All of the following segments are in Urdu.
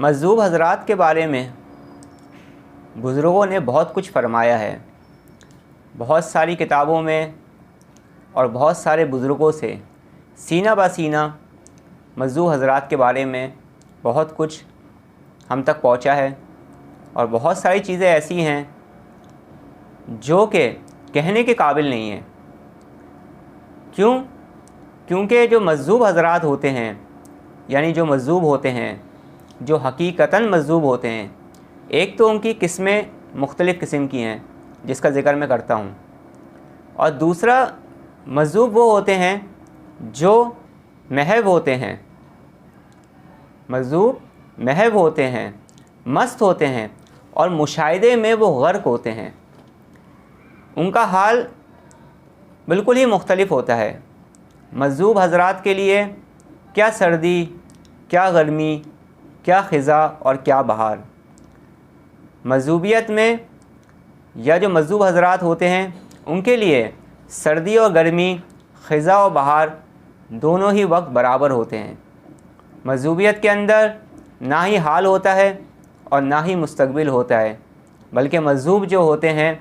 مجذوب حضرات کے بارے میں بزرگوں نے بہت کچھ فرمایا ہے، بہت ساری کتابوں میں اور بہت سارے بزرگوں سے سینہ بہ سینہ مجذوب حضرات کے بارے میں بہت کچھ ہم تک پہنچا ہے، اور بہت ساری چیزیں ایسی ہیں جو کہ کہنے کے قابل نہیں ہیں۔ کیونکہ جو مجذوب حضرات ہوتے ہیں، یعنی جو مجذوب ہوتے ہیں، جو حقیقتاً مجذوب ہوتے ہیں، ایک تو ان کی قسمیں مختلف قسم کی ہیں جس کا ذکر میں کرتا ہوں، اور دوسرا مجذوب وہ ہوتے ہیں جو محو ہوتے ہیں، مجذوب محو ہوتے ہیں، مست ہوتے ہیں، اور مشاہدے میں وہ غرق ہوتے ہیں۔ ان کا حال بالکل ہی مختلف ہوتا ہے۔ مجذوب حضرات کے لیے کیا سردی، کیا گرمی، کیا خزاں اور کیا بہار۔ مجذوبیت میں یا جو مجذوب حضرات ہوتے ہیں ان کے لیے سردی اور گرمی، خزاں اور بہار دونوں ہی وقت برابر ہوتے ہیں۔ مجذوبیت کے اندر نہ ہی حال ہوتا ہے اور نہ ہی مستقبل ہوتا ہے، بلکہ مجذوب جو ہوتے ہیں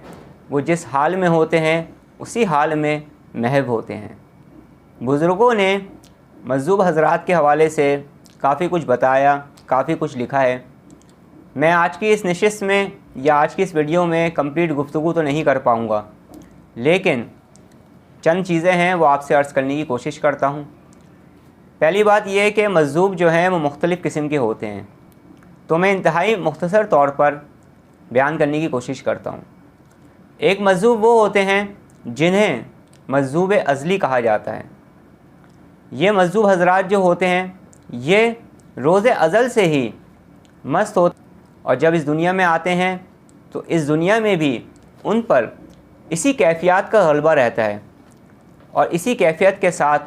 وہ جس حال میں ہوتے ہیں اسی حال میں محو ہوتے ہیں۔ بزرگوں نے مجذوب حضرات کے حوالے سے کافی کچھ بتایا، کافی کچھ لکھا ہے۔ میں آج کی اس نشست میں یا آج کی اس ویڈیو میں کمپلیٹ گفتگو تو نہیں کر پاؤں گا، لیکن چند چیزیں ہیں وہ آپ سے عرض کرنے کی کوشش کرتا ہوں۔ پہلی بات یہ ہے کہ مجذوب جو ہیں وہ مختلف قسم کے ہوتے ہیں، تو میں انتہائی مختصر طور پر بیان کرنے کی کوشش کرتا ہوں۔ ایک مجذوب وہ ہوتے ہیں جنہیں مجذوب ازلی کہا جاتا ہے۔ یہ مجذوب حضرات جو ہوتے ہیں یہ روز ازل سے ہی مست ہوتے ہیں، اور جب اس دنیا میں آتے ہیں تو اس دنیا میں بھی ان پر اسی کیفیات کا غلبہ رہتا ہے، اور اسی کیفیت کے ساتھ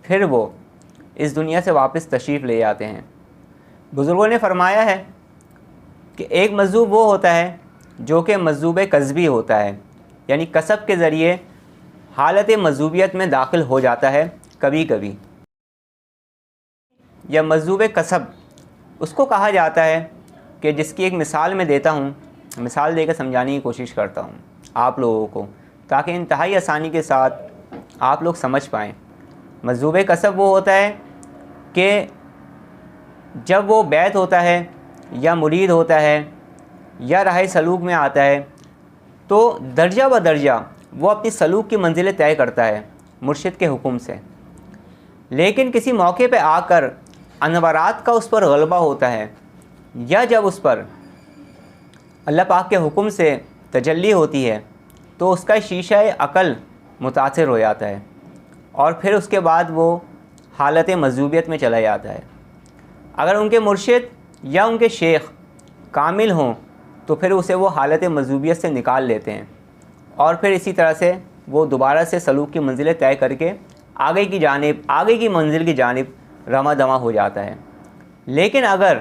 پھر وہ اس دنیا سے واپس تشریف لے جاتے ہیں۔ بزرگوں نے فرمایا ہے کہ ایک مجذوب وہ ہوتا ہے جو کہ مجذوب کسبی ہوتا ہے، یعنی کسب کے ذریعے حالت مجذوبیت میں داخل ہو جاتا ہے کبھی کبھی، یا مجذوب کسب اس کو کہا جاتا ہے کہ جس کی ایک مثال میں دیتا ہوں، مثال دے کے سمجھانے کی کوشش کرتا ہوں آپ لوگوں کو، تاکہ انتہائی آسانی کے ساتھ آپ لوگ سمجھ پائیں۔ مجذوب کسب وہ ہوتا ہے کہ جب وہ بیعت ہوتا ہے یا مرید ہوتا ہے یا راہ سلوک میں آتا ہے تو درجہ بہ درجہ وہ اپنی سلوک کی منزلیں طے کرتا ہے مرشد کے حکم سے، لیکن کسی موقع پہ آ کر انوارات کا اس پر غلبہ ہوتا ہے، یا جب اس پر اللہ پاک کے حکم سے تجلی ہوتی ہے تو اس کا شیشہ عقل متاثر ہو جاتا ہے، اور پھر اس کے بعد وہ حالت مجذوبیت میں چلا جاتا ہے۔ اگر ان کے مرشد یا ان کے شیخ کامل ہوں تو پھر اسے وہ حالت مجذوبیت سے نکال لیتے ہیں، اور پھر اسی طرح سے وہ دوبارہ سے سلوک کی منزلیں طے کر کے آگے کی منزل کی جانب رواں دواں ہو جاتا ہے۔ لیکن اگر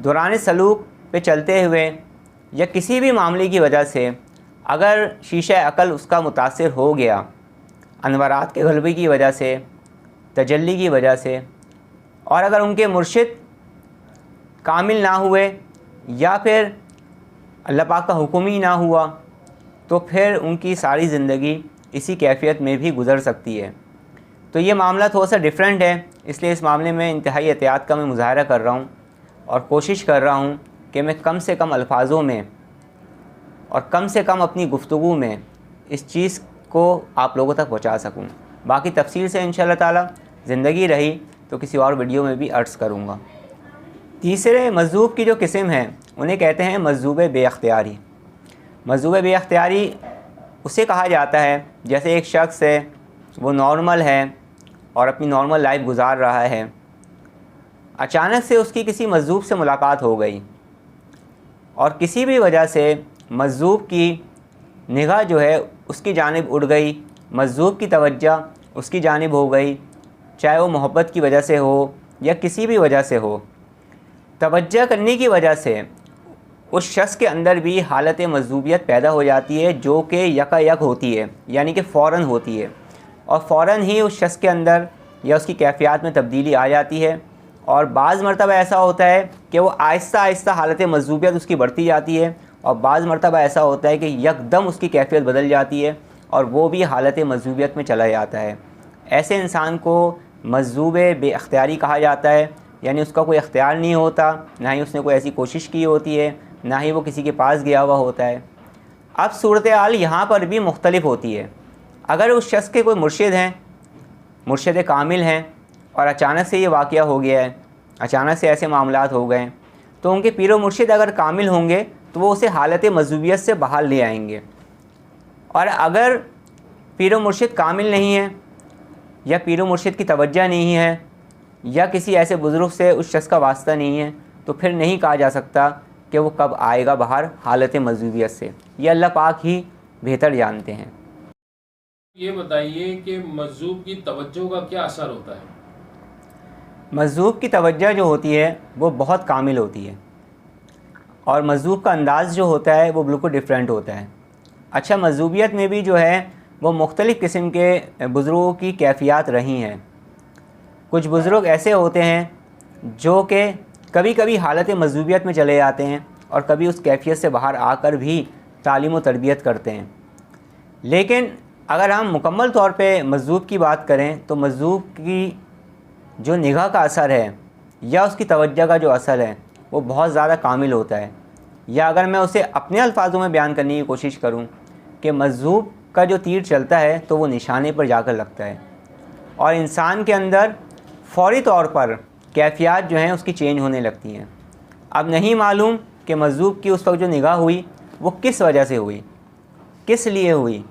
دوران سلوک پہ چلتے ہوئے یا کسی بھی معاملے کی وجہ سے اگر شیشہ عقل اس کا متاثر ہو گیا، انوارات کے غلبے کی وجہ سے، تجلی کی وجہ سے، اور اگر ان کے مرشد کامل نہ ہوئے یا پھر اللہ پاک کا حکم ہی نہ ہوا، تو پھر ان کی ساری زندگی اسی کیفیت میں بھی گزر سکتی ہے۔ تو یہ معاملہ تھوڑا سا ڈیفرنٹ ہے، اس لیے اس معاملے میں انتہائی احتیاط کا میں مظاہرہ کر رہا ہوں، اور کوشش کر رہا ہوں کہ میں کم سے کم الفاظوں میں اور کم سے کم اپنی گفتگو میں اس چیز کو آپ لوگوں تک پہنچا سکوں۔ باقی تفصیل سے انشاءاللہ تعالی زندگی رہی تو کسی اور ویڈیو میں بھی عرض کروں گا۔ تیسرے مجذوب کی جو قسم ہے انہیں کہتے ہیں مجذوب بے اختیاری۔ مجذوب بے اختیاری اسے کہا جاتا ہے جیسے ایک شخص ہے، وہ نارمل ہے اور اپنی نارمل لائف گزار رہا ہے، اچانک سے اس کی کسی مجذوب سے ملاقات ہو گئی، اور کسی بھی وجہ سے مجذوب کی نگاہ جو ہے اس کی جانب اڑ گئی، مجذوب کی توجہ اس کی جانب ہو گئی، چاہے وہ محبت کی وجہ سے ہو یا کسی بھی وجہ سے ہو۔ توجہ کرنے کی وجہ سے اس شخص کے اندر بھی حالت مجذوبیت پیدا ہو جاتی ہے، جو کہ یکا یک ہوتی ہے، یعنی کہ فوراً ہوتی ہے، اور فوراً ہی اس شخص کے اندر یا اس کی کیفیات میں تبدیلی آ جاتی ہے، اور بعض مرتبہ ایسا ہوتا ہے کہ وہ آہستہ آہستہ حالت مجذوبیت اس کی بڑھتی جاتی ہے، اور بعض مرتبہ ایسا ہوتا ہے کہ یکدم اس کی کیفیت بدل جاتی ہے اور وہ بھی حالت مجذوبیت میں چلا جاتا ہے۔ ایسے انسان کو مجذوب بے اختیاری کہا جاتا ہے، یعنی اس کا کوئی اختیار نہیں ہوتا، نہ ہی اس نے کوئی ایسی کوشش کی ہوتی ہے، نہ ہی وہ کسی کے پاس گیا ہوا ہوتا ہے۔ اب صورتحال یہاں پر بھی مختلف ہوتی ہے۔ اگر اس شخص کے کوئی مرشد ہیں، مرشد کامل ہیں، اور اچانک سے یہ واقعہ ہو گیا ہے، اچانک سے ایسے معاملات ہو گئے، تو ان کے پیر و مرشد اگر کامل ہوں گے تو وہ اسے حالت مجذوبیت سے باہر لے آئیں گے، اور اگر پیر و مرشد کامل نہیں ہیں یا پیر و مرشد کی توجہ نہیں ہے یا کسی ایسے بزرگ سے اس شخص کا واسطہ نہیں ہے، تو پھر نہیں کہا جا سکتا کہ وہ کب آئے گا باہر حالت مجذوبیت سے۔ یہ اللہ پاک ہی بہتر جانتے ہیں۔ یہ بتائیے کہ مجذوب کی توجہ کا کیا اثر ہوتا ہے؟ مجذوب کی توجہ جو ہوتی ہے وہ بہت کامل ہوتی ہے، اور مجذوب کا انداز جو ہوتا ہے وہ بالکل ڈیفرنٹ ہوتا ہے۔ اچھا، مجذوبیت میں بھی جو ہے وہ مختلف قسم کے بزرگوں کی کیفیات رہی ہیں۔ کچھ بزرگ ایسے ہوتے ہیں جو کہ کبھی کبھی حالت مجذوبیت میں چلے جاتے ہیں اور کبھی اس کیفیت سے باہر آ کر بھی تعلیم و تربیت کرتے ہیں۔ لیکن اگر ہم مکمل طور پہ مجذوب کی بات کریں تو مجذوب کی جو نگاہ کا اثر ہے یا اس کی توجہ کا جو اثر ہے وہ بہت زیادہ کامل ہوتا ہے۔ یا اگر میں اسے اپنے الفاظوں میں بیان کرنے کی کوشش کروں کہ مجذوب کا جو تیر چلتا ہے تو وہ نشانے پر جا کر لگتا ہے، اور انسان کے اندر فوری طور پر کیفیات جو ہیں اس کی چینج ہونے لگتی ہیں۔ اب نہیں معلوم کہ مجذوب کی اس وقت جو نگاہ ہوئی وہ کس وجہ سے ہوئی، کس لیے ہوئی،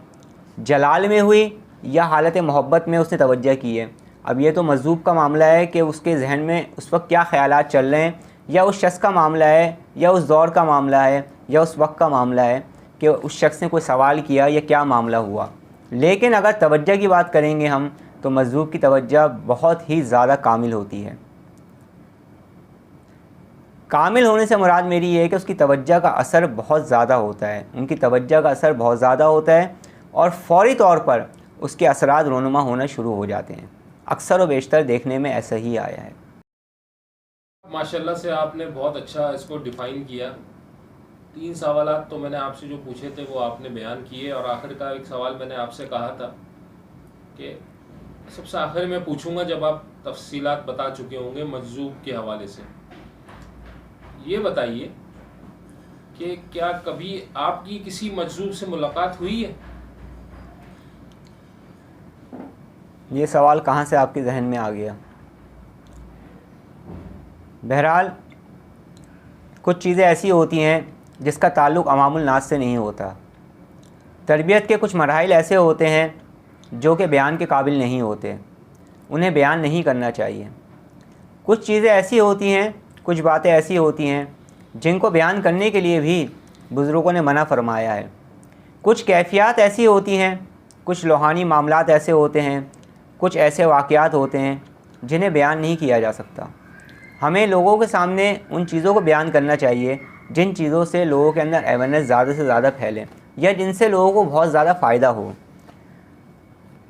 جلال میں ہوئی یا حالت محبت میں اس نے توجہ کی ہے۔ اب یہ تو مجذوب کا معاملہ ہے کہ اس کے ذہن میں اس وقت کیا خیالات چل رہے ہیں، یا اس شخص کا معاملہ ہے یا اس دور کا معاملہ ہے یا اس وقت کا معاملہ ہے کہ اس شخص نے کوئی سوال کیا یا کیا معاملہ ہوا۔ لیکن اگر توجہ کی بات کریں گے ہم تو مجذوب کی توجہ بہت ہی زیادہ کامل ہوتی ہے۔ کامل ہونے سے مراد میری یہ ہے کہ اس کی توجہ کا اثر بہت زیادہ ہوتا ہے، ان کی توجہ کا اثر بہت زیادہ ہوتا ہے، اور فوری طور پر اس کے اثرات رونما ہونا شروع ہو جاتے ہیں۔ اکثر و بیشتر دیکھنے میں ایسا ہی آیا ہے۔ ماشاءاللہ سے آپ نے بہت اچھا اس کو ڈیفائن کیا۔ 3 سوالات تو میں نے آپ سے جو پوچھے تھے وہ آپ نے بیان کیے، اور آخر کا ایک سوال میں نے آپ سے کہا تھا کہ سب سے آخر میں پوچھوں گا جب آپ تفصیلات بتا چکے ہوں گے مجذوب کے حوالے سے۔ یہ بتائیے کہ کیا کبھی آپ کی کسی مجذوب سے ملاقات ہوئی ہے؟ یہ سوال کہاں سے آپ کے ذہن میں آ گیا؟ بہرحال کچھ چیزیں ایسی ہوتی ہیں جس کا تعلق عوام الناس سے نہیں ہوتا۔ تربیت کے کچھ مراحل ایسے ہوتے ہیں جو کہ بیان کے قابل نہیں ہوتے، انہیں بیان نہیں کرنا چاہیے۔ کچھ چیزیں ایسی ہوتی ہیں، کچھ باتیں ایسی ہوتی ہیں جن کو بیان کرنے کے لیے بھی بزرگوں نے منع فرمایا ہے۔ کچھ کیفیات ایسی ہوتی ہیں، کچھ روحانی معاملات ایسے ہوتے ہیں، کچھ ایسے واقعات ہوتے ہیں جنہیں بیان نہیں کیا جا سکتا۔ ہمیں لوگوں کے سامنے ان چیزوں کو بیان کرنا چاہیے جن چیزوں سے لوگوں کے اندر اویئرنیس زیادہ سے زیادہ پھیلے یا جن سے لوگوں کو بہت زیادہ فائدہ ہو۔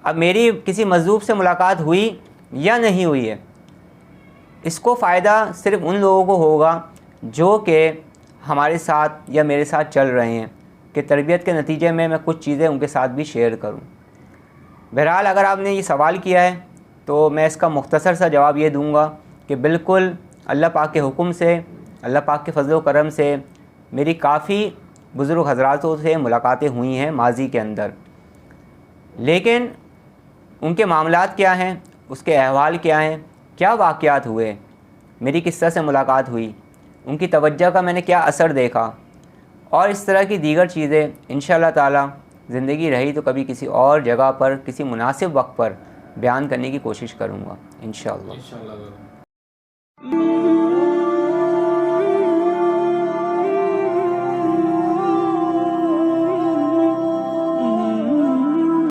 اب میری کسی مجذوب سے ملاقات ہوئی یا نہیں ہوئی ہے، اس کو فائدہ صرف ان لوگوں کو ہوگا جو کہ ہمارے ساتھ یا میرے ساتھ چل رہے ہیں، کہ تربیت کے نتیجے میں کچھ چیزیں ان کے ساتھ بھی شیئر کروں۔ بہرحال اگر آپ نے یہ سوال کیا ہے تو میں اس کا مختصر سا جواب یہ دوں گا کہ بالکل اللہ پاک کے حکم سے، اللہ پاک کے فضل و کرم سے میری کافی بزرگ حضراتوں سے ملاقاتیں ہوئی ہیں ماضی کے اندر، لیکن ان کے معاملات کیا ہیں، اس کے احوال کیا ہیں، کیا واقعات ہوئے، میری کس طرح سے ملاقات ہوئی، ان کی توجہ کا میں نے کیا اثر دیکھا، اور اس طرح کی دیگر چیزیں انشاءاللہ تعالی زندگی رہی تو کبھی کسی اور جگہ پر کسی مناسب وقت پر بیان کرنے کی کوشش کروں گا انشاءاللہ۔